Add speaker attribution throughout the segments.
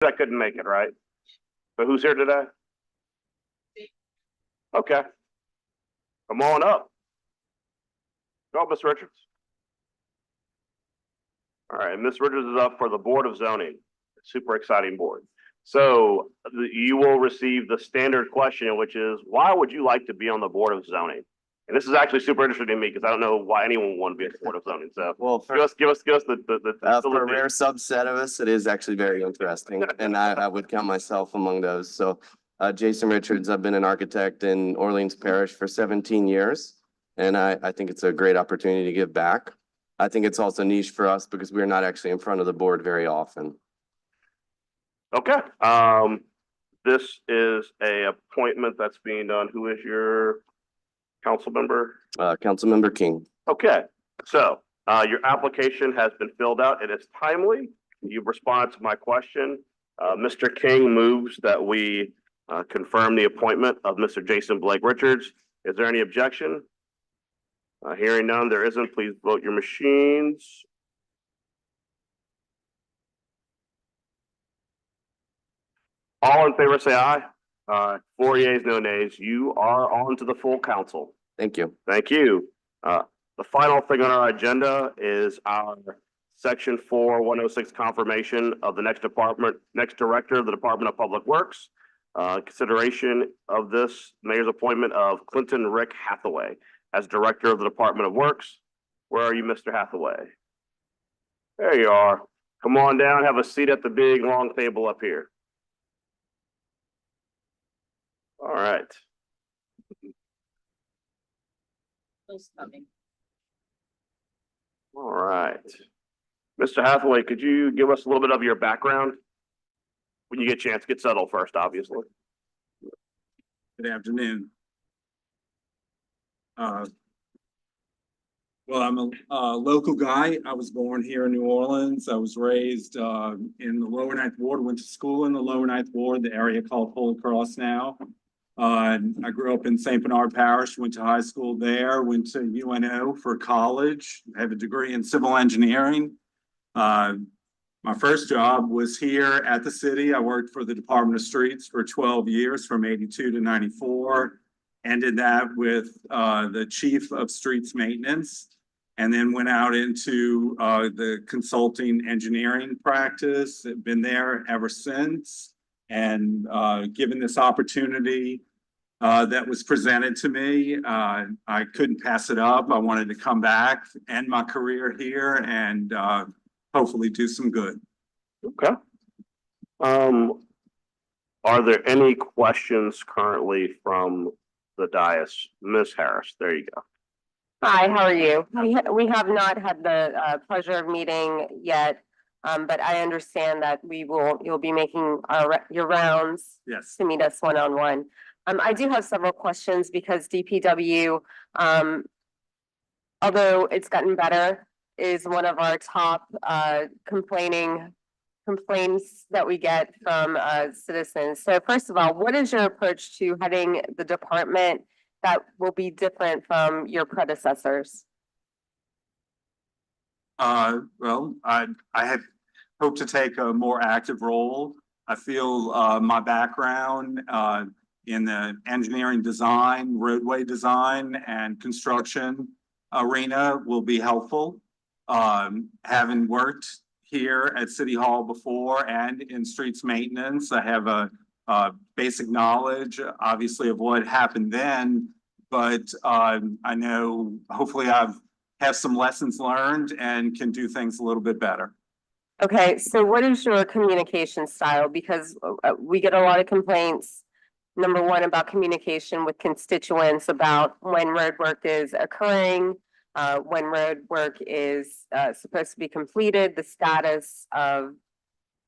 Speaker 1: I couldn't make it, right? But who's here today? Okay. Come on up. Go, Miss Richards. All right, Miss Richards is up for the Board of Zoning. Super exciting board. So you will receive the standard question, which is, why would you like to be on the Board of Zoning? And this is actually super interesting to me because I don't know why anyone would want to be on the Board of Zoning. So
Speaker 2: Well,
Speaker 1: give us the
Speaker 2: for a rare subset of us, it is actually very interesting, and I would count myself among those. So, Jason Richards, I've been an architect in Orleans Parish for 17 years, and I think it's a great opportunity to give back. I think it's also niche for us because we're not actually in front of the board very often.
Speaker 1: Okay. This is a appointment that's being done. Who is your council member?
Speaker 2: Councilmember King.
Speaker 1: Okay, so your application has been filled out. It is timely. You've responded to my question. Mr. King moves that we confirm the appointment of Mr. Jason Blake Richards. Is there any objection? Hearing none, there isn't. Please vote your machines. All in favor, say aye. 4 yeas, no nays. You are on to the full council.
Speaker 2: Thank you.
Speaker 1: Thank you. The final thing on our agenda is our Section 4-106 confirmation of the next director of the Department of Public Works. Consideration of this mayor's appointment of Clinton Rick Hathaway as director of the Department of Works. Where are you, Mr. Hathaway? There you are. Come on down, have a seat at the big long table up here. All right. All right. Mr. Hathaway, could you give us a little bit of your background? When you get a chance, get settled first, obviously.
Speaker 3: Good afternoon. Well, I'm a local guy. I was born here in New Orleans. I was raised in the Lower Ninth Ward, went to school in the Lower Ninth Ward, the area called Holy Cross now. I grew up in St. Bernard Parish, went to high school there, went to UNO for college, I have a degree in civil engineering. My first job was here at the city. I worked for the Department of Streets for 12 years from 82 to 94. Ended that with the chief of streets maintenance, and then went out into the consulting engineering practice. I've been there ever since, and given this opportunity that was presented to me, I couldn't pass it up. I wanted to come back, end my career here, and hopefully do some good.
Speaker 1: Okay. Are there any questions currently from the dais? Ms. Harris, there you go.
Speaker 4: Hi, how are you? We have not had the pleasure of meeting yet, but I understand that you'll be making your rounds.
Speaker 3: Yes.
Speaker 4: To meet us one-on-one. I do have several questions because DPW, although it's gotten better, is one of our top complaints that we get from citizens. So first of all, what is your approach to heading the department that will be different from your predecessors?
Speaker 3: Well, I had hoped to take a more active role. I feel my background in the engineering design, roadway design, and construction arena will be helpful. Having worked here at City Hall before and in streets maintenance, I have a basic knowledge, obviously, of what happened then, but I know hopefully have some lessons learned and can do things a little bit better.
Speaker 4: Okay, so what is your communication style? Because we get a lot of complaints. Number one, about communication with constituents about when road work is occurring, when road work is supposed to be completed, the status of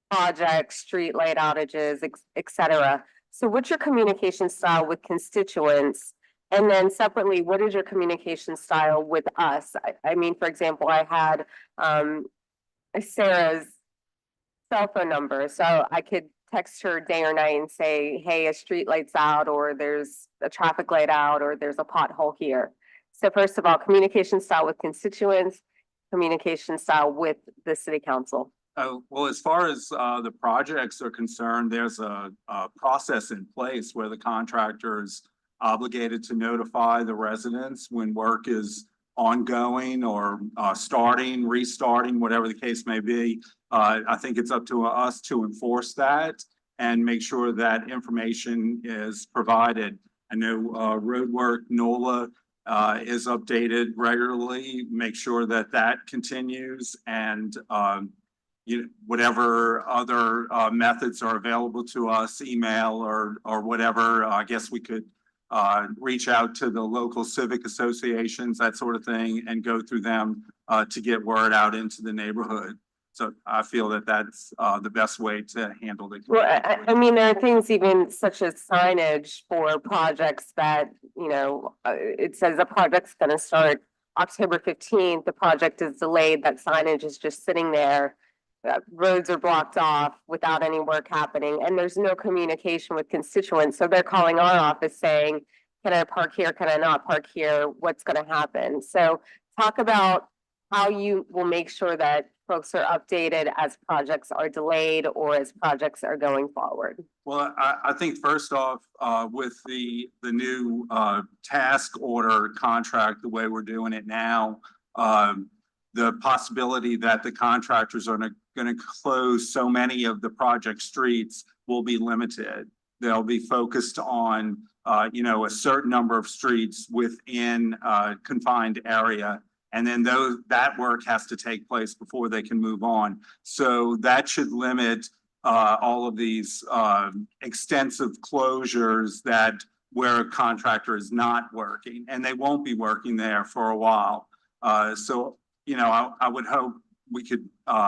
Speaker 4: projects, street light outages, etc. So what's your communication style with constituents? And then separately, what is your communication style with us? I mean, for example, I had Sarah's cell phone number, so I could text her day or night and say, hey, a street light's out, or there's a traffic light out, or there's a pothole here. So first of all, communication style with constituents, communication style with the city council.
Speaker 3: Well, as far as the projects are concerned, there's a process in place where the contractor is obligated to notify the residents when work is ongoing or starting, restarting, whatever the case may be. I think it's up to us to enforce that and make sure that information is provided. I know roadwork, NOLA is updated regularly, make sure that that continues, and whatever other methods are available to us, email or whatever. I guess we could reach out to the local civic associations, that sort of thing, and go through them to get word out into the neighborhood. So I feel that that's the best way to handle the.
Speaker 4: Well, I mean, there are things even such as signage for projects that, it says a project's gonna start October 15th, the project is delayed, that signage is just sitting there. Roads are blocked off without any work happening, and there's no communication with constituents, so they're calling our office saying, can I park here, can I not park here, what's gonna happen? So talk about how you will make sure that folks are updated as projects are delayed or as projects are going forward.
Speaker 3: Well, I think first off, with the new task order contract, the way we're doing it now, the possibility that the contractors are going to close so many of the project streets will be limited. They'll be focused on, a certain number of streets within a confined area. And then that work has to take place before they can move on. So that should limit all of these extensive closures where a contractor is not working, and they won't be working there for a while. So, I would hope we could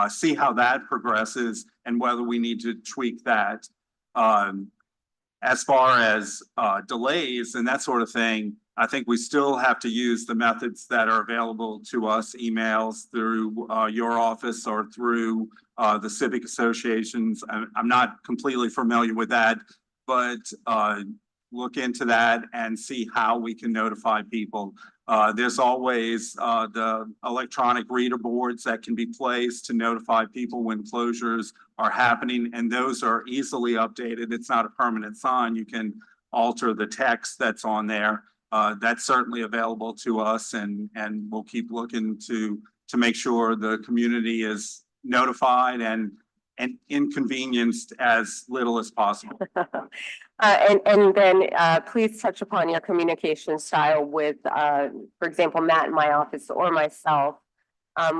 Speaker 3: see how that progresses and whether we need to tweak that. As far as delays and that sort of thing, I think we still have to use the methods that are available to us, emails through your office or through the civic associations. I'm not completely familiar with that, but look into that and see how we can notify people. There's always the electronic reader boards that can be placed to notify people when closures are happening, and those are easily updated. It's not a permanent sign. You can alter the text that's on there. That's certainly available to us, and we'll keep looking to make sure the community is notified and inconvenienced as little as possible.
Speaker 4: And then please touch upon your communication style with, for example, Matt in my office or myself.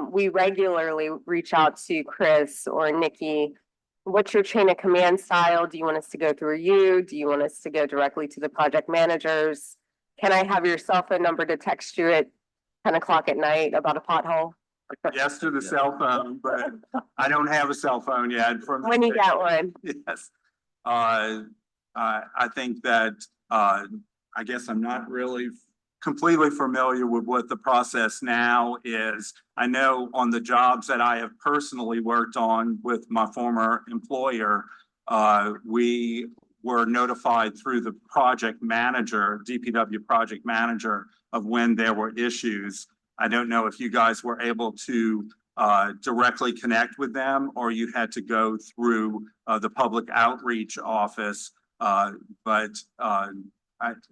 Speaker 4: We regularly reach out to Chris or Nikki. What's your chain of command style? Do you want us to go through you? Do you want us to go directly to the project managers? Can I have your cell phone number to text you at 10 o'clock at night about a pothole?
Speaker 3: Yes to the cell phone, but I don't have a cell phone yet.
Speaker 4: When you get one.
Speaker 3: Yes. I think that, I guess I'm not really completely familiar with what the process now is. I know on the jobs that I have personally worked on with my former employer, we were notified through the project manager, DPW project manager, of when there were issues. I don't know if you guys were able to directly connect with them, or you had to go through the public outreach office. But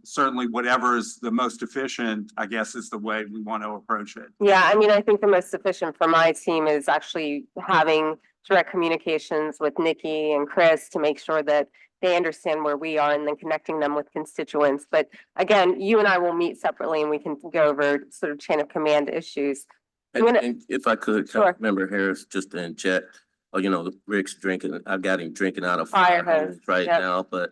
Speaker 3: certainly whatever is the most efficient, I guess, is the way we want to approach it.
Speaker 4: Yeah, I mean, I think the most efficient for my team is actually having direct communications with Nikki and Chris to make sure that they understand where we are and then connecting them with constituents. But again, you and I will meet separately and we can go over sort of chain of command issues.
Speaker 5: And if I could,
Speaker 4: Sure.
Speaker 5: Member Harris, just to inject, Rick's drinking, I've got him drinking out of
Speaker 4: Fire
Speaker 5: fire
Speaker 4: hose,
Speaker 5: hose right
Speaker 4: yep.
Speaker 5: now, but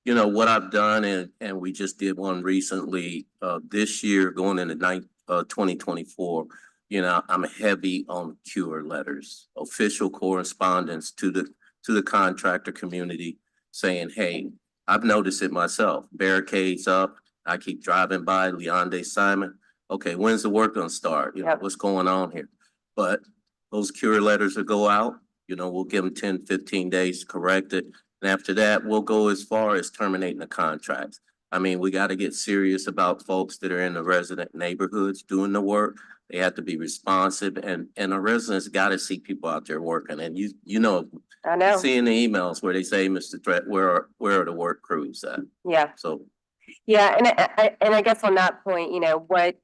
Speaker 5: what I've done, and we just did one recently, this year going into 2024, I'm heavy on cure letters, official correspondence to the contractor community saying, hey, I've noticed it myself, barricades up, I keep driving by Leonde Simon. Okay, when's the work gonna start?
Speaker 4: Yep.
Speaker 5: What's going on here? But those cure letters will go out, we'll give them 10, 15 days to correct it. And after that, we'll go as far as terminating the contracts. I mean, we gotta get serious about folks that are in the resident neighborhoods doing the work. They have to be responsive and the residents gotta see people out there working. And you know,
Speaker 4: I know,
Speaker 5: seeing the emails where they say, Mr. Threat, where are the work crews at?
Speaker 4: yeah.
Speaker 5: So,
Speaker 4: Yeah, and I guess on that point, you know, what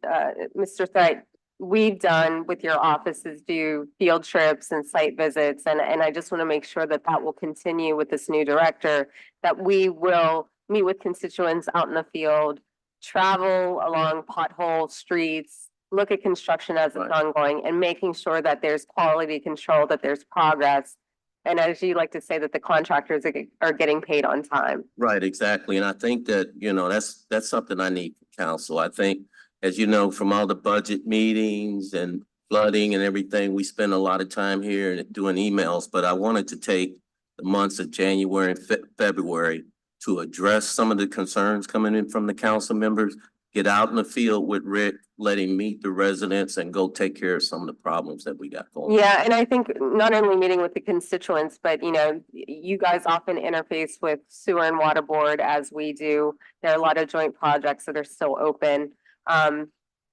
Speaker 4: Mr. Threat, we've done with your office is do field trips and site visits, and I just want to make sure that that will continue with this new director, that we will meet with constituents out in the field, travel along pothole streets, look at construction as it's
Speaker 5: Right.
Speaker 4: ongoing, and making sure that there's quality control, that there's progress. And as you like to say, that the contractors are getting paid on time.
Speaker 5: right, exactly. And I think that, you know, that's something I need from council. I think, as you know, from all the budget meetings and flooding and everything, we spend a lot of time here doing emails, but I wanted to take the months of January and February to address some of the concerns coming in from the council members, get out in the field with Rick, let him meet the residents and go take care of some of the problems that we got going.
Speaker 4: Yeah, and I think not only meeting with the constituents, but you know, you guys often interface with sewer and water board as we do. There are a lot of joint projects that are still open.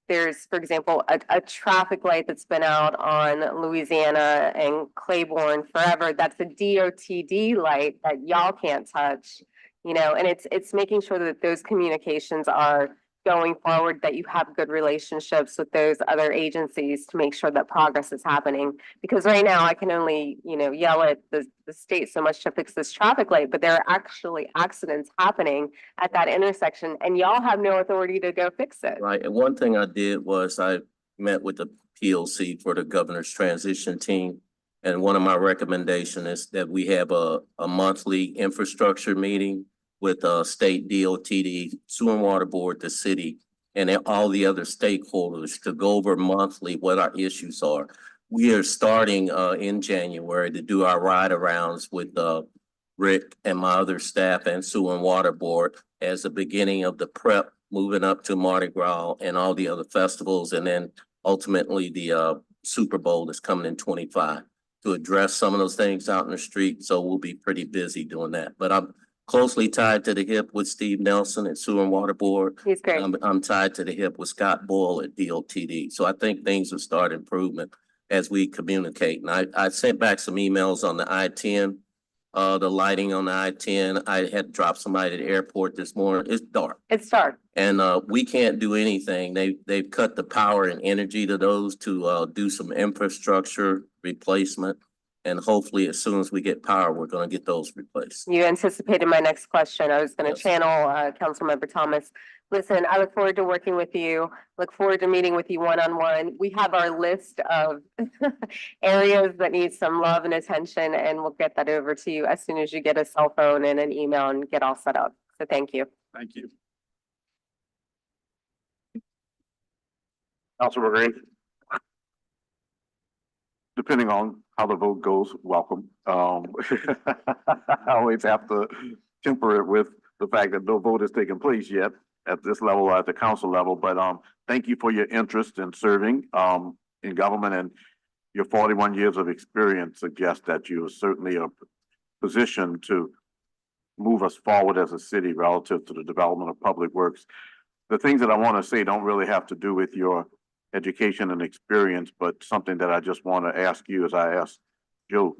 Speaker 4: There's, for example, a traffic light that's been out on Louisiana and Claiborne forever. That's a DOTD light that y'all can't touch. You know, and it's making sure that those communications are going forward, that you have good relationships with those other agencies to make sure that progress is happening. Because right now I can only, you know, yell at the state so much to fix this traffic light, but there are actually accidents happening at that intersection and y'all have no authority to go fix it.
Speaker 5: Right, and one thing I did was I met with the POC for the governor's transition team. And one of my recommendations is that we have a monthly infrastructure meeting with state DOTD, sewer and water board, the city, and all the other stakeholders to go over monthly what our issues are. We are starting in January to do our ride arounds with Rick and my other staff and sewer and water board as the beginning of the prep, moving up to Mardi Gras and all the other festivals, and then ultimately the Super Bowl is coming in 25 to address some of those things out in the street. So we'll be pretty busy doing that. But I'm closely tied to the hip with Steve Nelson at Sewer and Water Board.
Speaker 4: He's great.
Speaker 5: I'm tied to the hip with Scott Boyle at DOTD. So I think things will start improvement as we communicate. And I sent back some emails on the I-10, the lighting on the I-10. I had to drop somebody at the airport this morning. It's dark.
Speaker 4: It's dark.
Speaker 5: And we can't do anything. They've cut the power and energy to those to do some infrastructure replacement. And hopefully, as soon as we get power, we're gonna get those replaced.
Speaker 4: You anticipated my next question. I was gonna
Speaker 5: Yes.
Speaker 4: channel Councilmember Thomas. Listen, I look forward to working with you. Look forward to meeting with you one-on-one. We have our list of areas that need some love and attention, and we'll get that over to you as soon as you get a cell phone and an email and get all set up. So thank you.
Speaker 3: Thank you.
Speaker 1: Councilor Green.
Speaker 6: Depending on how the vote goes, welcome. I always have to temper it with the fact that no vote has taken place yet at this level, at the council level, but thank you for your interest in serving in government, and your 41 years of experience suggests that you are certainly a position to move us forward as a city relative to the development of public works. The things that I want to say don't really have to do with your education and experience, but something that I just want to ask you, as I asked Joe,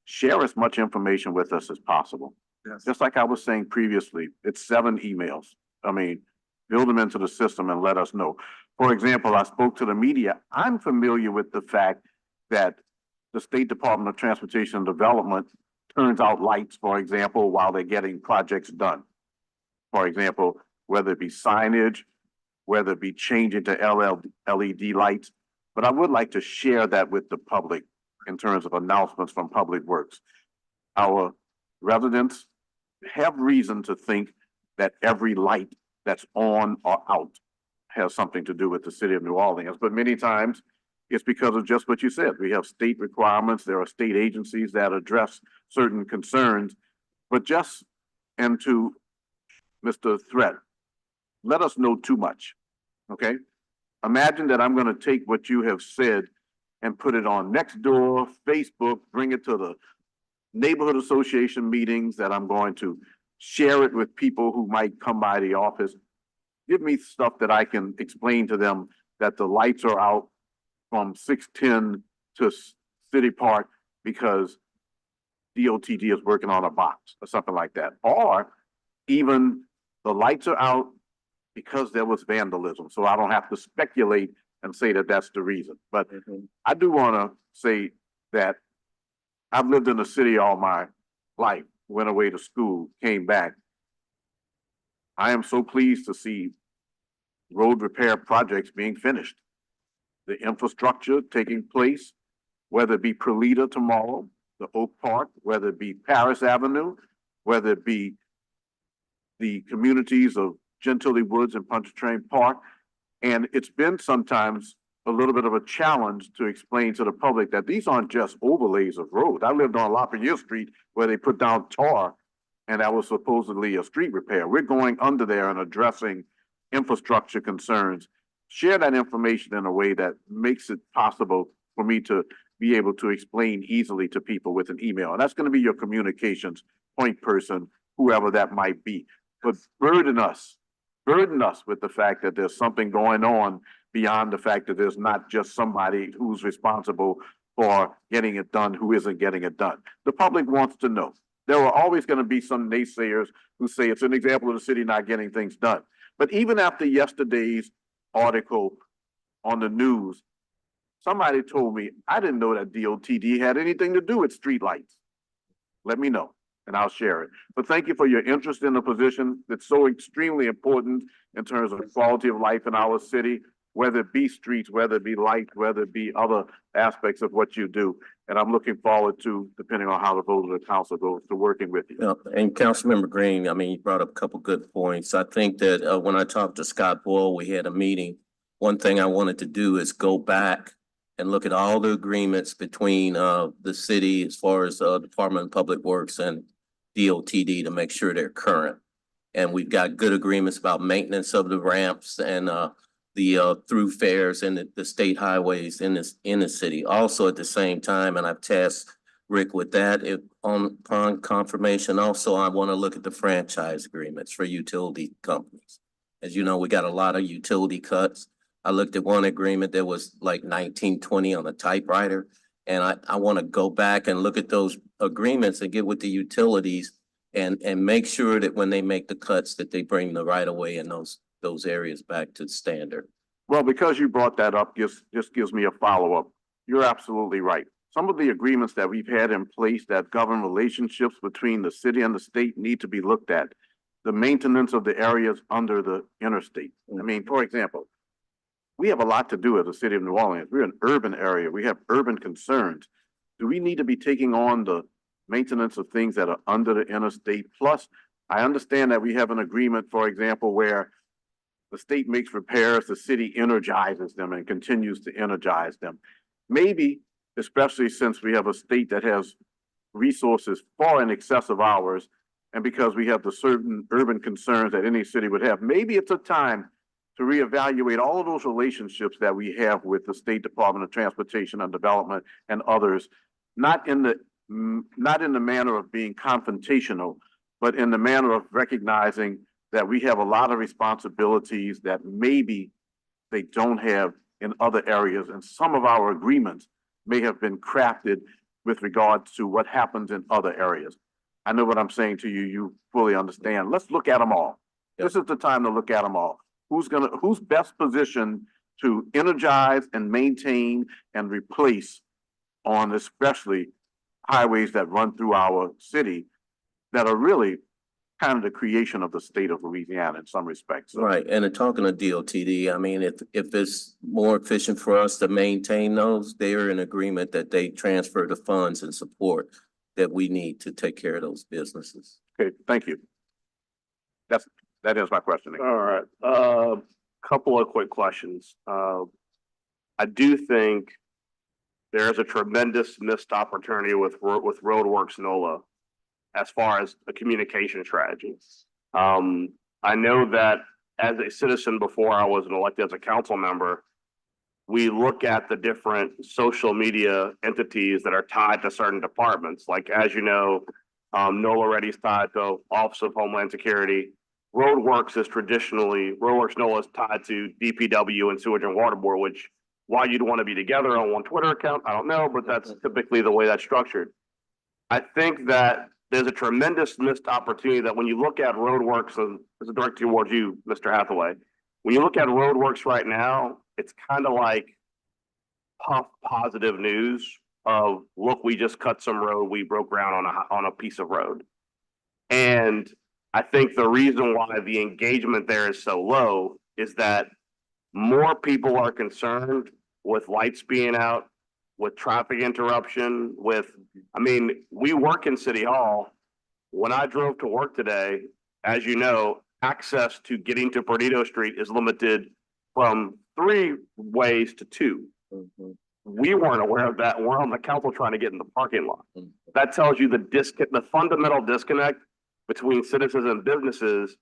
Speaker 6: share as much information with us as possible.
Speaker 3: Yes.
Speaker 6: Just like I was saying previously, it's 7 emails. I mean, build them into the system and let us know. For example, I spoke to the media. I'm familiar with the fact that the State Department of Transportation and Development turns out lights, for example, while they're getting projects done. For example, whether it be signage, whether it be changing to LED lights. But I would like to share that with the public in terms of announcements from Public Works. Our residents have reason to think that every light that's on or out has something to do with the city of New Orleans, but many times it's because of just what you said. We have state requirements, there are state agencies that address certain concerns, but just, and to Mr. Threat, let us know too much, okay? Imagine that I'm gonna take what you have said and put it on Nextdoor, Facebook, bring it to the neighborhood association meetings that I'm going to share it with people who might come by the office. Give me stuff that I can explain to them that the lights are out from 610 to City Park because DOTD is working on a box or something like that. Or even the lights are out because there was vandalism. So I don't have to speculate and say that that's the reason. But I do want to say that I've lived in the city all my life, went away to school, came back. I am so pleased to see road repair projects being finished. The infrastructure taking place, whether it be Prelita tomorrow, the Oak Park, whether it be Paris Avenue, whether it be the communities of Gentilly Woods and Pontchartrain Park. And it's been sometimes a little bit of a challenge to explain to the public that these aren't just overlays of roads. I lived on Lafayette Street where they put down tar and that was supposedly a street repair. We're going under there and addressing infrastructure concerns. Share that information in a way that makes it possible for me to be able to explain easily to people with an email. And that's going to be your communications point person, whoever that might be. But burden us with the fact that there's something going on beyond the fact that there's not just somebody who's responsible for getting it done who isn't getting it done. The public wants to know. There are always going to be some naysayers who say it's an example of the city not getting things done. But even after yesterday's article on the news, somebody told me, I didn't know that DOTD had anything to do with streetlights. Let me know and I'll share it. But thank you for your interest in the position that's so extremely important in terms of quality of life in our city, whether it be streets, whether it be light, whether it be other aspects of what you do. And I'm looking forward to, depending on how the vote of the council goes, to working with you.
Speaker 5: Yeah, and Councilmember Green, I mean, you brought up a couple good points. I think that when I talked to Scott Boyle, we had a meeting. One thing I wanted to do is go back and look at all the agreements between the city as far as Department of Public Works and DOTD to make sure they're current. And we've got good agreements about maintenance of the ramps and the through fares and the state highways in the city. Also at the same time, and I've tasked Rick with that, if upon confirmation, also I want to look at the franchise agreements for utility companies. As you know, we got a lot of utility cuts. I looked at one agreement that was like 1920 on a typewriter. And I want to go back and look at those agreements and get with the utilities and make sure that when they make the cuts that they bring the right of way in those areas back to standard.
Speaker 6: Well, because you brought that up, just gives me a follow-up. You're absolutely right. Some of the agreements that we've had in place that govern relationships between the city and the state need to be looked at. The maintenance of the areas under the interstate. I mean, for example, we have a lot to do as a city of New Orleans. We're an urban area. We have urban concerns. Do we need to be taking on the maintenance of things that are under the interstate? Plus, I understand that we have an agreement, for example, where the state makes repairs, the city energizes them and continues to energize them. Maybe, especially since we have a state that has resources far in excess of ours, and because we have the certain urban concerns that any city would have, maybe it's a time to reevaluate all of those relationships that we have with the State Department of Transportation and Development and others, not in the manner of being confrontational, but in the manner of recognizing that we have a lot of responsibilities that maybe they don't have in other areas. And some of our agreements may have been crafted with regards to what happens in other areas. I know what I'm saying to you. You fully understand. Let's look at them all. Yep. This is the time to look at them all. Who's best positioned to energize and maintain and replace on especially highways that run through our city that are really kind of the creation of the state of Louisiana in some respects. So.
Speaker 5: Right. And talking to DOTD, I mean, if it's more efficient for us to maintain those, they're in agreement that they transfer the funds and support that we need to take care of those businesses.
Speaker 6: Okay, thank you. That is my question.
Speaker 1: All right. Couple of quick questions. I do think there's a tremendous missed opportunity with Roadworks NOLA as far as a communication strategy. I know that as a citizen before I was elected as a council member, we look at the different social media entities that are tied to certain departments. Like, as you know, NOLA already is tied to Office of Homeland Security. Roadworks is traditionally, Roadworks NOLA is tied to DPW and Sewage and Water Board, which why you'd want to be together on one Twitter account, I don't know, but that's typically the way that's structured. I think that there's a tremendous missed opportunity that when you look at roadworks, and this is directed towards you, Mr. Hathaway. When you look at roadworks right now, it's kind of like puff positive news of, look, we just cut some road, we broke ground on a piece of road. And I think the reason why the engagement there is so low is that more people are concerned with lights being out, with traffic interruption, I mean, we work in City Hall. When I drove to work today, as you know, access to getting to Perdido Street is limited from 3 ways to 2. We weren't aware of that. We're on the council trying to get in the parking lot. That tells you the fundamental disconnect between citizens and businesses,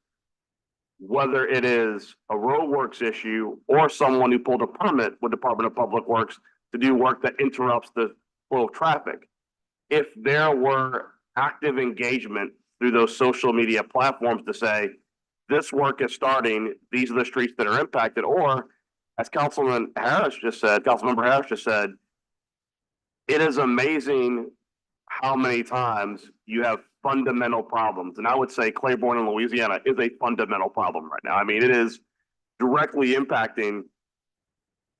Speaker 1: whether it is a roadworks issue or someone who pulled a permit with Department of Public Works to do work that interrupts the flow of traffic. If there were active engagement through those social media platforms to say, this work is starting, these are the streets that are impacted, or as Councilmember Harris just said, it is amazing how many times you have fundamental problems. And I would say Claiborne in Louisiana is a fundamental problem right now. I mean, it is directly impacting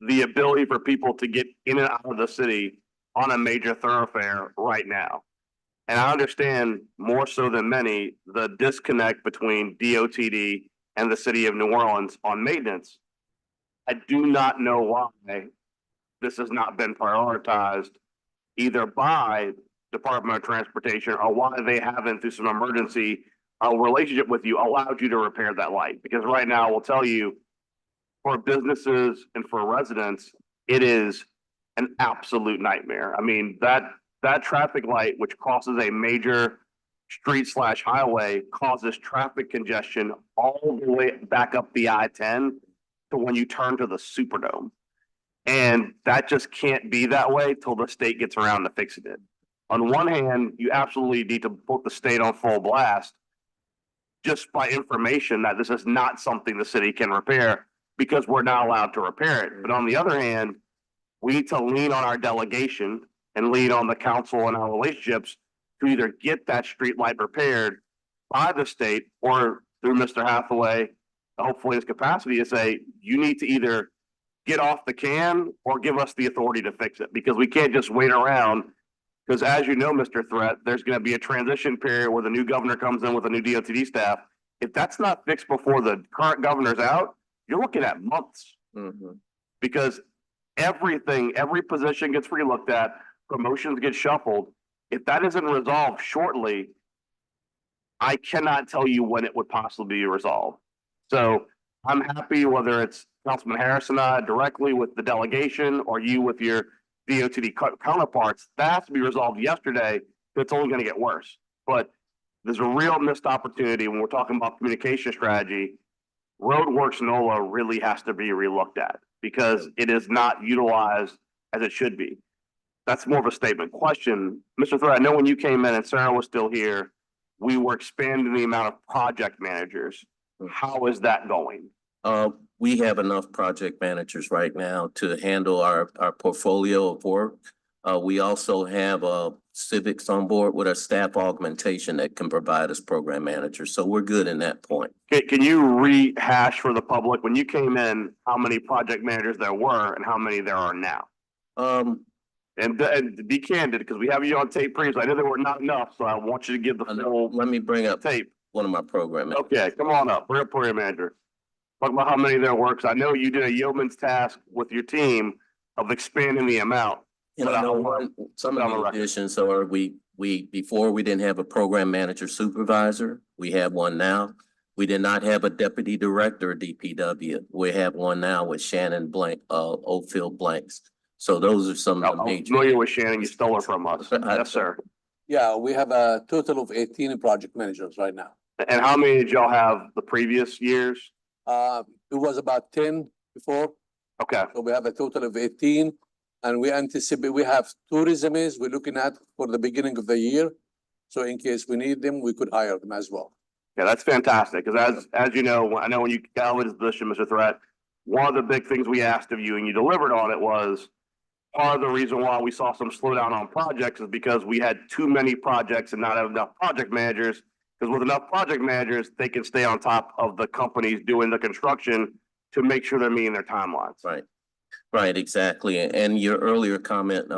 Speaker 1: the ability for people to get in and out of the city on a major thoroughfare right now. And I understand more so than many the disconnect between DOTD and the city of New Orleans on maintenance. I do not know why this has not been prioritized either by Department of Transportation or why they haven't, through some emergency relationship with you, allowed you to repair that light. Because right now, I will tell you, for businesses and for residents, it is an absolute nightmare. I mean, that traffic light, which crosses a major street/highway, causes traffic congestion all the way back up the I-10 to when you turn to the Superdome. And that just can't be that way till the state gets around to fixing it. On one hand, you absolutely need to put the state on full blast just by information that this is not something the city can repair because we're not allowed to repair it. But on the other hand, we need to lean on our delegation and lean on the council and our relationships to either get that street light repaired by the state or through Mr. Hathaway, hopefully his capacity, to say, you need to either get off the can or give us the authority to fix it, because we can't just wait around. Because as you know, Mr. Threat, there's going to be a transition period where the new governor comes in with a new DOTD staff. If that's not fixed before the current governor's out, you're looking at months. Because every position gets relooked at, promotions get shuffled. If that isn't resolved shortly, I cannot tell you when it would possibly be resolved. So I'm happy whether it's Councilman Harris and I directly with the delegation or you with your DOTD counterparts, that has to be resolved yesterday. It's only going to get worse. But there's a real missed opportunity when we're talking about communication strategy. Roadworks NOLA really has to be relooked at because it is not utilized as it should be. That's more of a statement. Question, Mr. Threat, I know when you came in and Sarah was still here, we were expanding the amount of project managers. How is that going?
Speaker 5: We have enough project managers right now to handle our portfolio of work. We also have civics on board with a staff augmentation that can provide us program managers. So we're good in that point.
Speaker 1: Can you rehash for the public, when you came in, how many project managers there were and how many there are now? And be candid, because we have you on tape previously. I know there were not enough, so I want you to give the full
Speaker 5: Let me bring up
Speaker 1: tape.
Speaker 5: one of my program managers.
Speaker 1: Okay, come on up. Bring up program manager. Talk about how many there were, because I know you did a yeoman's task with your team of expanding the amount.
Speaker 5: You know, some of the additions are we before we didn't have a program manager supervisor. We have one now. We did not have a deputy director of DPW. We have one now with Shannon Oldfield Blanks. So those are some of the major.
Speaker 1: I'm familiar with Shannon. You stole her from us. Yes, sir.
Speaker 7: Yeah, we have a total of 18 project managers right now.
Speaker 1: And how many did y'all have the previous years?
Speaker 7: It was about 10 before,
Speaker 1: Okay.
Speaker 7: so we have a total of 18. And we anticipate, we have 2 resumes we're looking at for the beginning of the year. So in case we need them, we could hire them as well.
Speaker 1: Yeah, that's fantastic, because as you know, I know when you got into this position, Mr. Threat, one of the big things we asked of you and you delivered on it was part of the reason why we saw some slowdown on projects is because we had too many projects and not enough project managers. Because with enough project managers, they can stay on top of the companies doing the construction to make sure they're meeting their timelines.
Speaker 5: Right, right, exactly. And your earlier comment,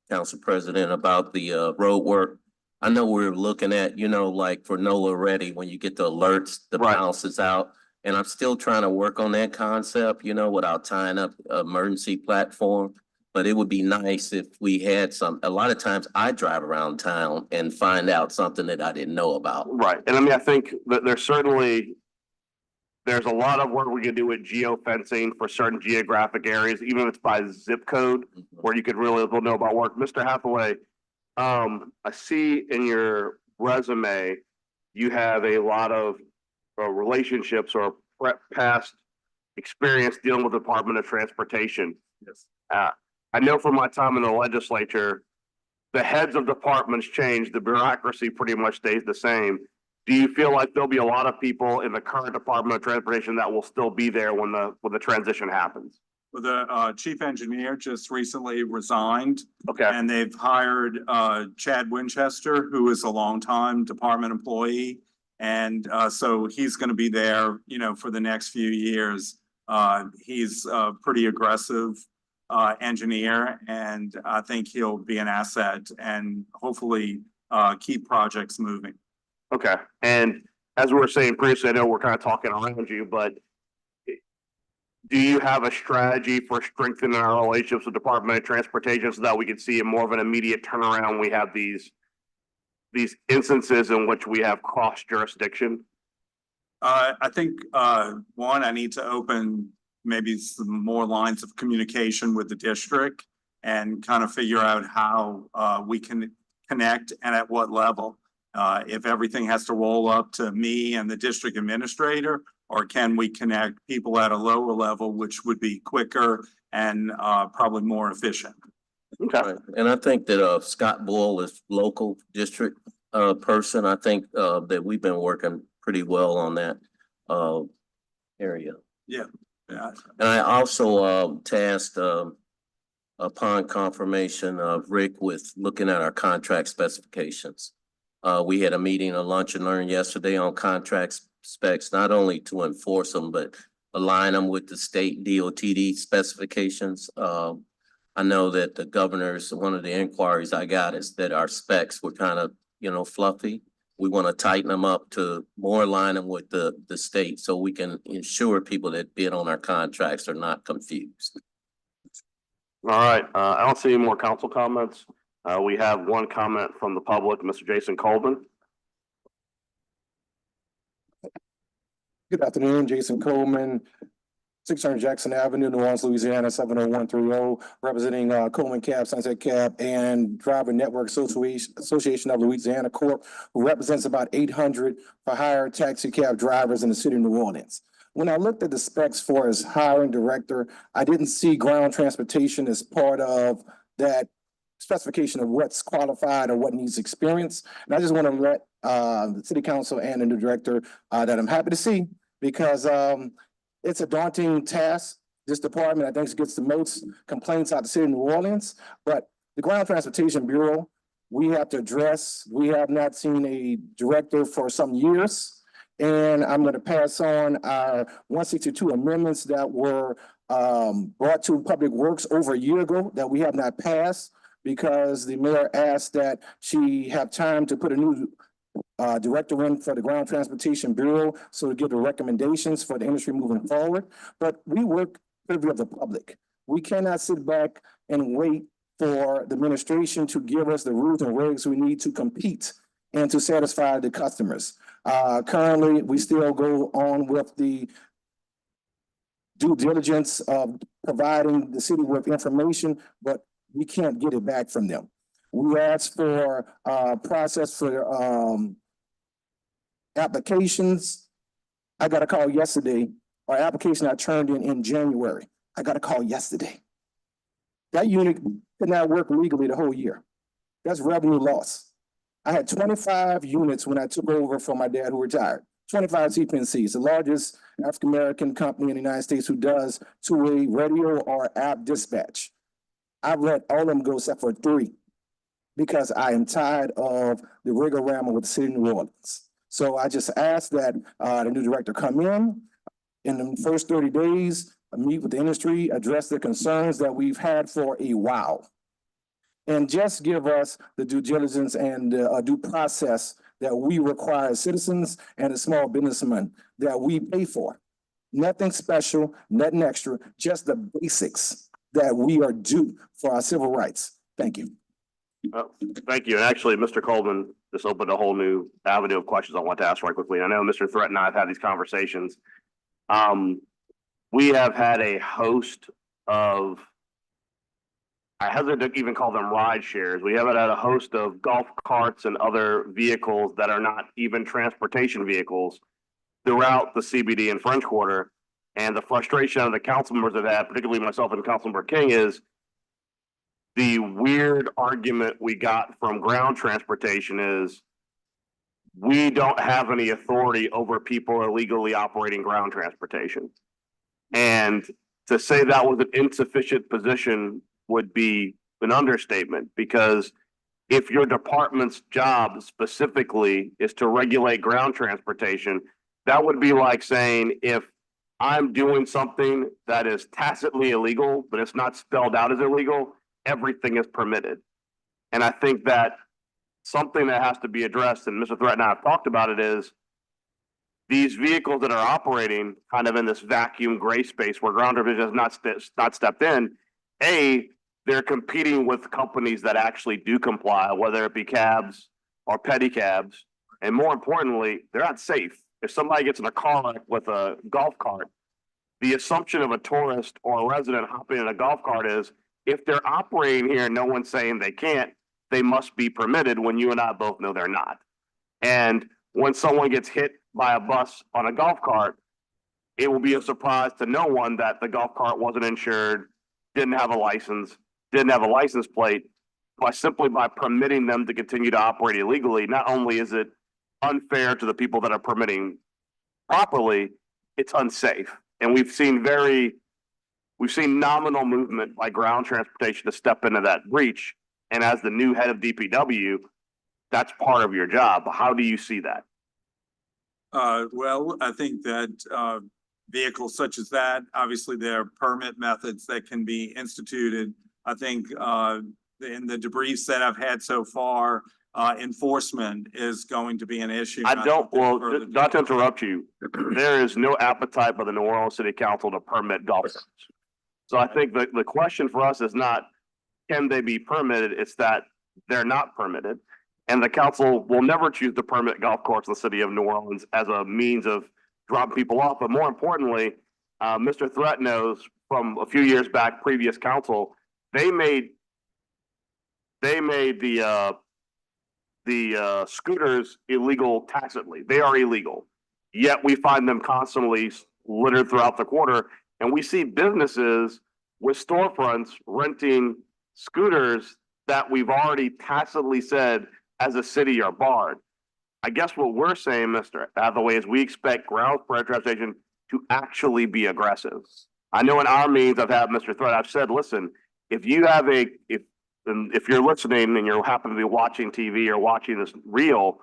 Speaker 5: Council President, about the road work. I know we're looking at, like for NOLA Ready, when you get the alerts, the
Speaker 1: Right.
Speaker 5: bounces out. And I'm still trying to work on that concept, without tying up emergency platform. But it would be nice if we had a lot of times I drive around town and find out something that I didn't know about.
Speaker 1: Right, and I mean, I think that there's a lot of work we can do with geofencing for certain geographic areas, even if it's by zip code, where you could really know about work. Mr. Hathaway, I see in your resume, you have a lot of relationships or past experience dealing with the Department of Transportation.
Speaker 3: Yes.
Speaker 1: I know from my time in the legislature, the heads of departments change, the bureaucracy pretty much stays the same. Do you feel like there'll be a lot of people in the current Department of Transportation that will still be there when the transition happens?
Speaker 3: Well, the chief engineer just recently resigned.
Speaker 1: Okay,
Speaker 3: And they've hired Chad Winchester, who is a longtime department employee. And so he's going to be there, for the next few years. He's a pretty aggressive engineer, and I think he'll be an asset and hopefully keep projects moving.
Speaker 1: okay. And as we were saying previously, I know we're kind of talking around you, but do you have a strategy for strengthening our relationships with Department of Transportation so that we can see a more of an immediate turnaround when we have these instances in which we have cross jurisdiction?
Speaker 3: I think one, I need to open maybe some more lines of communication with the district and kind of figure out how we can connect and at what level. If everything has to roll up to me and the district administrator, or can we connect people at a lower level, which would be quicker and probably more efficient?
Speaker 1: Okay,
Speaker 5: Right. And I think that Scott Boyle is local district person. I think that we've been working pretty well on that area.
Speaker 3: Yeah.
Speaker 5: And I also tasked upon confirmation of Rick with looking at our contract specifications. We had a meeting, a lunch and learn yesterday on contract specs, not only to enforce them, but align them with the state DOTD specifications. I know that the governor's, one of the inquiries I got is that our specs were kind of, fluffy. We want to tighten them up to more align them with the state so we can ensure people that bid on our contracts are not confused.
Speaker 1: all right. I don't see any more council comments. We have one comment from the public, Mr. Jason Colvin.
Speaker 8: Good afternoon, Jason Coleman, 600 Jackson Avenue, New Orleans, Louisiana, 70130, representing Coleman Cab, Sunset Cab, and Driver Network Association of Louisiana Corp., who represents about 800 for hire taxi cab drivers in the city of New Orleans. When I looked at the specs for his hiring director, I didn't see ground transportation as part of that specification of what's qualified or what needs experience. And I just want to let the city council and the new director that I'm happy to see, because it's a daunting task. This department, I think, gets the most complaints out of the city of New Orleans, but the Ground Transportation Bureau, we have to address. We have not seen a director for some years. And I'm going to pass on our 162 amendments that were brought to Public Works over a year ago that we have not passed, because the mayor asked that she have time to put a new director in for the Ground Transportation Bureau, so to give the recommendations for the industry moving forward. But we work privy of the public. We cannot sit back and wait for the administration to give us the rules and regs we need to compete and to satisfy the customers. Currently, we still go on with the due diligence of providing the city with information, but we can't get it back from them. We asked for a process for applications. I got a call yesterday. Our application I turned in January. I got a call yesterday. That unit could not work legally the whole year. That's revenue loss. I had 25 units when I took over from my dad who retired. 25 CPNCs, the largest African-American company in the United States who does two-way radio or app dispatch. I've let all of them go except for 3 because I am tired of the rigmarole with the city of New Orleans. So I just asked that the new director come in the first 30 days, meet with the industry, address the concerns that we've had for a while. And just give us the due diligence and due process that we require as citizens and as small businessmen that we pay for. Nothing special, nothing extra, just the basics that we are due for our civil rights. Thank you.
Speaker 1: Thank you. And actually, Mr. Coleman just opened a whole new avenue of questions I want to ask right quickly. I know Mr. Threat and I have had these conversations. We have had a host of, I hesitate to even call them ride shares. We have had a host of golf carts and other vehicles that are not even transportation vehicles throughout the CBD and French Quarter. And the frustration of the council members of that, particularly myself and Councilmember King, is the weird argument we got from ground transportation is we don't have any authority over people illegally operating ground transportation. And to say that was an insufficient position would be an understatement, because if your department's job specifically is to regulate ground transportation, that would be like saying if I'm doing something that is tacitly illegal, but it's not spelled out as illegal, everything is permitted. And I think that something that has to be addressed, and Mr. Threat and I have talked about it, is these vehicles that are operating kind of in this vacuum gray space where ground division has not stepped in. They're competing with companies that actually do comply, whether it be cabs or pedicabs. And more importantly, they're not safe. If somebody gets in a car with a golf cart, the assumption of a tourist or a resident hopping in a golf cart is if they're operating here and no one's saying they can't, they must be permitted, when you and I both know they're not. And when someone gets hit by a bus on a golf cart, it will be a surprise to no one that the golf cart wasn't insured, didn't have a license plate. Simply by permitting them to continue to operate illegally, not only is it unfair to the people that are permitting properly, it's unsafe. And we've seen nominal movement by ground transportation to step into that breach. And as the new head of DPW, that's part of your job. How do you see that?
Speaker 3: Well, I think that vehicles such as that, obviously there are permit methods that can be instituted. I think in the debriefs that I've had so far, enforcement is going to be an issue.
Speaker 1: Not to interrupt you, there is no appetite by the New Orleans City Council to permit golf carts. So I think the question for us is not, can they be permitted? It's that they're not permitted. And the council will never choose to permit golf carts in the city of New Orleans as a means of dropping people off. But more importantly, Mr. Threat knows from a few years back, previous council, they made the scooters illegal tacitly. They are illegal. Yet we find them constantly littered throughout the quarter. And we see businesses with storefronts renting scooters that we've already tacitly said as a city are barred. I guess what we're saying, Mr. Hathaway, is we expect ground transportation to actually be aggressive. I know in our meetings I've had Mr. Threat, I've said, listen, if you have if you're listening and you happen to be watching TV or watching this reel,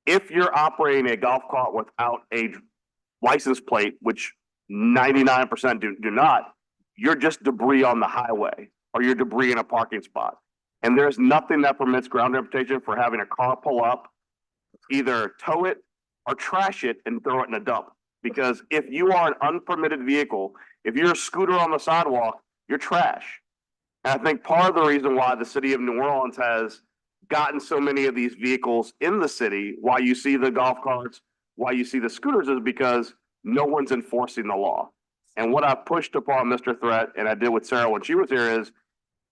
Speaker 1: if you're operating a golf cart without a license plate, which 99% do not, you're just debris on the highway or you're debris in a parking spot. And there's nothing that permits ground transportation for having a car pull up, either tow it or trash it and throw it in a dump. Because if you are an unpermitted vehicle, if you're a scooter on the sidewalk, you're trash. And I think part of the reason why the city of New Orleans has gotten so many of these vehicles in the city, why you see the golf carts, why you see the scooters, is because no one's enforcing the law. And what I've pushed upon Mr. Threat, and I did with Sarah when she was here, is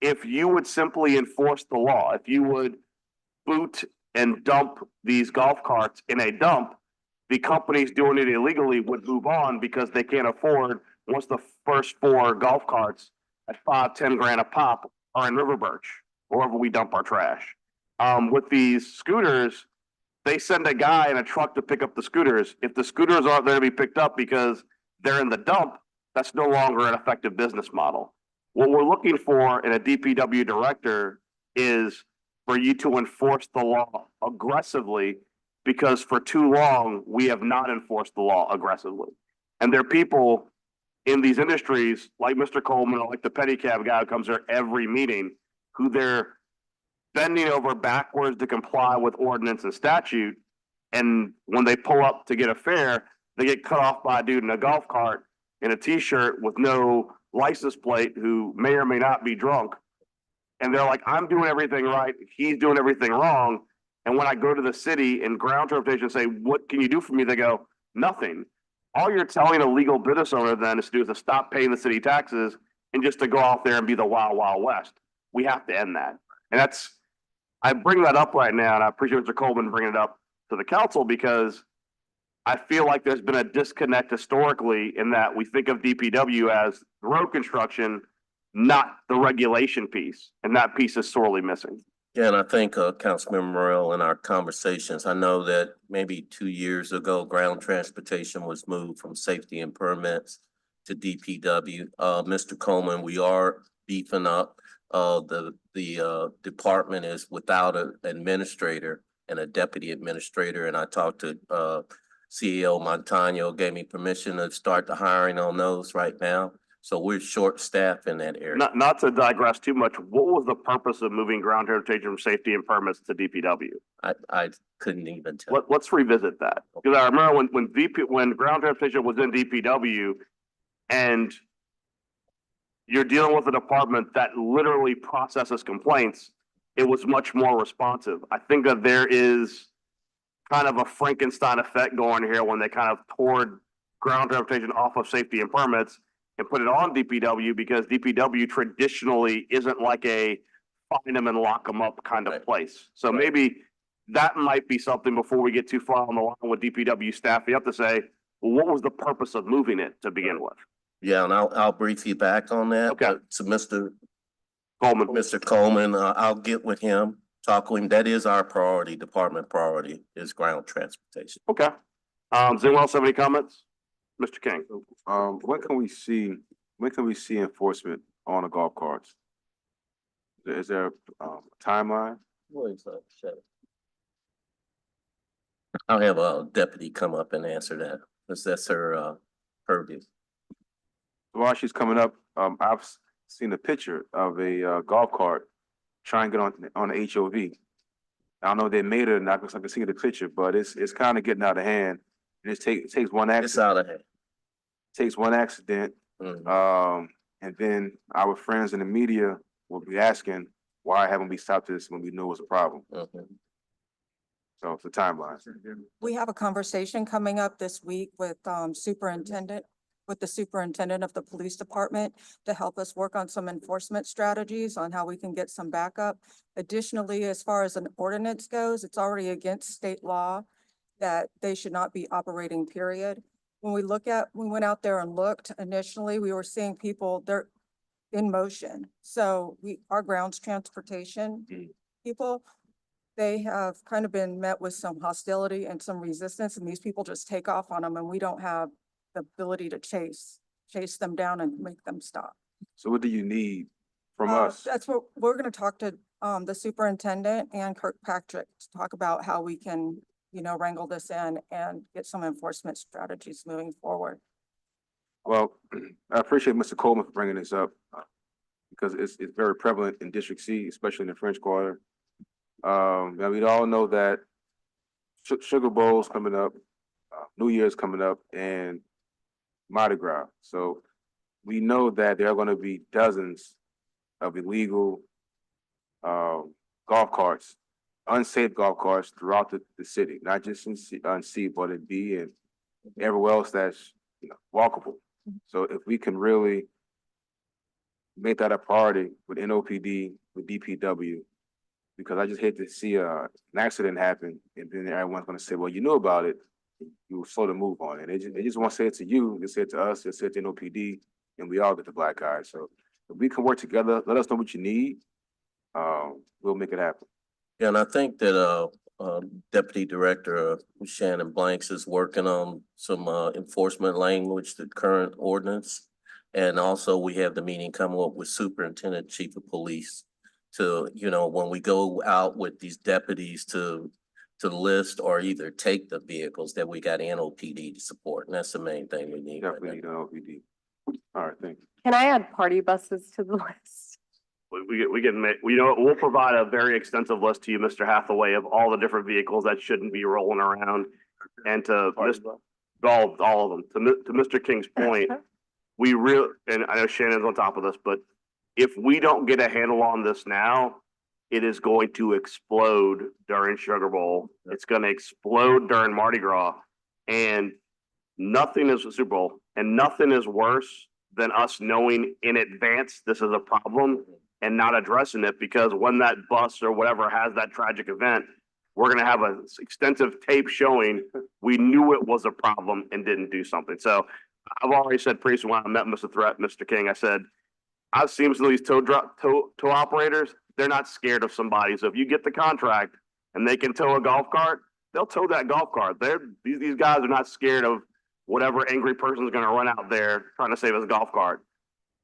Speaker 1: if you would simply enforce the law, if you would boot and dump these golf carts in a dump, the companies doing it illegally would move on because they can't afford, once the first 4 golf carts at $5-10 grand a pop are in River Birch, wherever we dump our trash. With these scooters, they send a guy in a truck to pick up the scooters. If the scooters aren't there to be picked up because they're in the dump, that's no longer an effective business model. What we're looking for in a DPW director is for you to enforce the law aggressively, because for too long, we have not enforced the law aggressively. And there are people in these industries, like Mr. Coleman, or like the pedicab guy who comes there every meeting, who they're bending over backwards to comply with ordinance and statute. And when they pull up to get a fare, they get cut off by a dude in a golf cart in a t-shirt with no license plate, who may or may not be drunk. And they're like, I'm doing everything right, he's doing everything wrong. And when I go to the city and ground transportation and say, what can you do for me? They go, nothing. All you're telling a legal business owner then is to do is to stop paying the city taxes and just to go out there and be the wild, wild west. We have to end that. And that's, I bring that up right now, and I appreciate Mr. Coleman bringing it up to the council, because I feel like there's been a disconnect historically in that we think of DPW as road construction, not the regulation piece, and that piece is sorely missing.
Speaker 5: Yeah, and I think, Councilmember Morrell, in our conversations, I know that maybe 2 years ago, ground transportation was moved from safety and permits to DPW. Mr. Coleman, we are beefing up. The department is without an administrator and a deputy administrator, and I talked to, CEO Montano, gave me permission to start the hiring on those right now. So we're short-staffed in that area.
Speaker 1: Not to digress too much, what was the purpose of moving ground transportation from safety and permits to DPW?
Speaker 5: I couldn't even tell.
Speaker 1: Let's revisit that, because I remember when ground transportation was in DPW, and you're dealing with a department that literally processes complaints, it was much more responsive. I think that there is kind of a Frankenstein effect going here when they kind of poured ground transportation off of safety and permits and put it on DPW, because DPW traditionally isn't like a find them and lock them up kind of place. So maybe that might be something before we get too far on the line with DPW staff. You have to say, well, what was the purpose of moving it to begin with?
Speaker 5: Yeah, and I'll brief you back on that.
Speaker 1: Okay.
Speaker 5: So Mr.
Speaker 1: Coleman.
Speaker 5: Coleman, I'll get with him, talk with him. That is our priority, department priority, is ground transportation.
Speaker 1: Okay. Does anyone else have any comments? Mr. King?
Speaker 6: When can we see enforcement on the golf carts? Is there a timeline?
Speaker 5: I'll have a deputy come up and answer that, because that's her, purview.
Speaker 6: While she's coming up, I've seen a picture of a golf cart trying to get on the HOV. I don't know if they made it or not, because I can see the picture, but it's kind of getting out of hand. It takes one accident.
Speaker 5: It's out of hand.
Speaker 6: Takes one accident, and then our friends in the media will be asking, why haven't we stopped this when we knew it was a problem? So it's a timeline.
Speaker 9: We have a conversation coming up this week with the superintendent of the police department to help us work on some enforcement strategies on how we can get some backup. Additionally, as far as an ordinance goes, it's already against state law that they should not be operating, period. When we went out there and looked initially, we were seeing people, they're in motion. So our grounds transportation people, they have kind of been met with some hostility and some resistance, and these people just take off on them, and we don't have the ability to chase them down and make them stop.
Speaker 6: So what do you need from us?
Speaker 9: That's what we're gonna talk to the superintendent and Kirkpatrick to talk about how we can, wrangle this in and get some enforcement strategies moving forward.
Speaker 6: Well, I appreciate Mr. Coleman for bringing this up, because it's very prevalent in District C, especially in the French Quarter. Now we all know that Sugar Bowl's coming up, New Year's coming up, and Mardi Gras. So we know that there are going to be dozens of illegal golf carts, unsafe golf carts throughout the city, not just in C, but in B and everywhere else that's walkable. So if we can really make that a priority with NOPD, with DPW, because I just hate to see an accident happen and then everyone's going to say, well, you knew about it, you were slow to move on it. They just want to say it to you, they say it to us, they say it to NOPD, and we all get the black eye. So if we can work together, let us know what you need, we'll make it happen.
Speaker 5: Yeah, and I think that, Deputy Director Shannon Blanks is working on some, enforcement language, the current ordinance. And also we have the meeting coming up with Superintendent, Chief of Police to, when we go out with these deputies to list or either take the vehicles that we got NOPD to support. And that's the main thing we need. right
Speaker 6: Definitely need an LPD. All right, thank you.
Speaker 4: Can I add party buses to the list?
Speaker 1: We'll provide a very extensive list to you, Mr. Hathaway, of all the different vehicles that shouldn't be rolling around. And to all of them, to Mr. King's point, and I know Shannon's on top of this, but if we don't get a handle on this now, it is going to explode during Sugar Bowl. It's gonna explode during Mardi Gras. And nothing is Super Bowl, and nothing is worse than us knowing in advance this is a problem and not addressing it, because when that bus or whatever has that tragic event, we're gonna have an extensive tape showing we knew it was a problem and didn't do something. So I've already said previously when I met Mr. King, I said, I've seen some of these tow operators, they're not scared of somebody. So if you get the contract and they can tow a golf cart, they'll tow that golf cart. These guys are not scared of whatever angry person is gonna run out there trying to save his golf cart.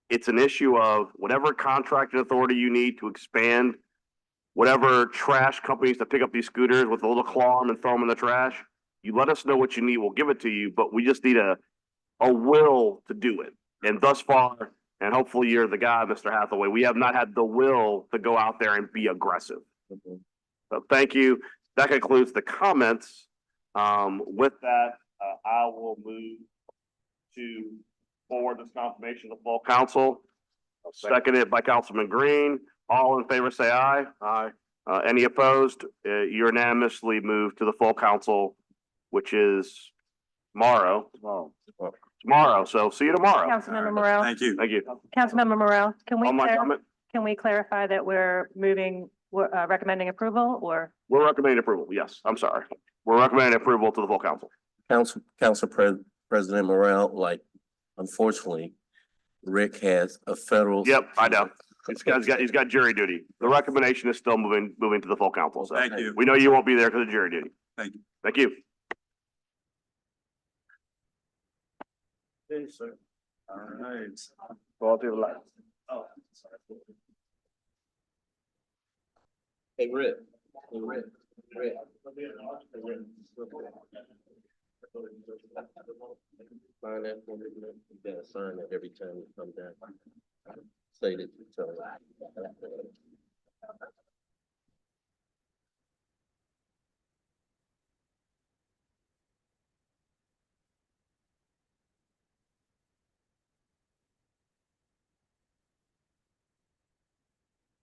Speaker 1: It's an issue of whatever contracted authority you need to expand, whatever trash companies to pick up these scooters with a little claw and throw them in the trash. You let us know what you need, we'll give it to you, but we just need a will to do it. And thus far, and hopefully you're the guy, Mr. Hathaway, we have not had the will to go out there and be aggressive. So thank you. That concludes the comments. With that, I will move to forward this confirmation to full council. Seconded by Councilman Green. All in favor, say aye. Aye. Any opposed? Unanimously moved to the full council, which is tomorrow. Tomorrow. So see you tomorrow.
Speaker 10: Councilmember Morel,
Speaker 3: Thank you.
Speaker 1: Thank you.
Speaker 10: Councilmember Morel,
Speaker 1: On my comment,
Speaker 10: can we clarify that we're recommending approval or?
Speaker 1: we're recommending approval. Yes, I'm sorry. We're recommending approval to the full council.
Speaker 5: President Morrell, like, unfortunately, Rick has a federal.
Speaker 1: Yep, I know. He's got jury duty. The recommendation is still moving to the full council. So
Speaker 3: Thank you.
Speaker 1: we know you won't be there because of jury duty.
Speaker 3: Thank you.
Speaker 1: Thank you.
Speaker 3: Okay, sir. All right.
Speaker 1: Go to the left.
Speaker 5: Hey, Rick. Hey, Rick. Sign that for me. You gotta sign it every time you come down. Say that you tell me.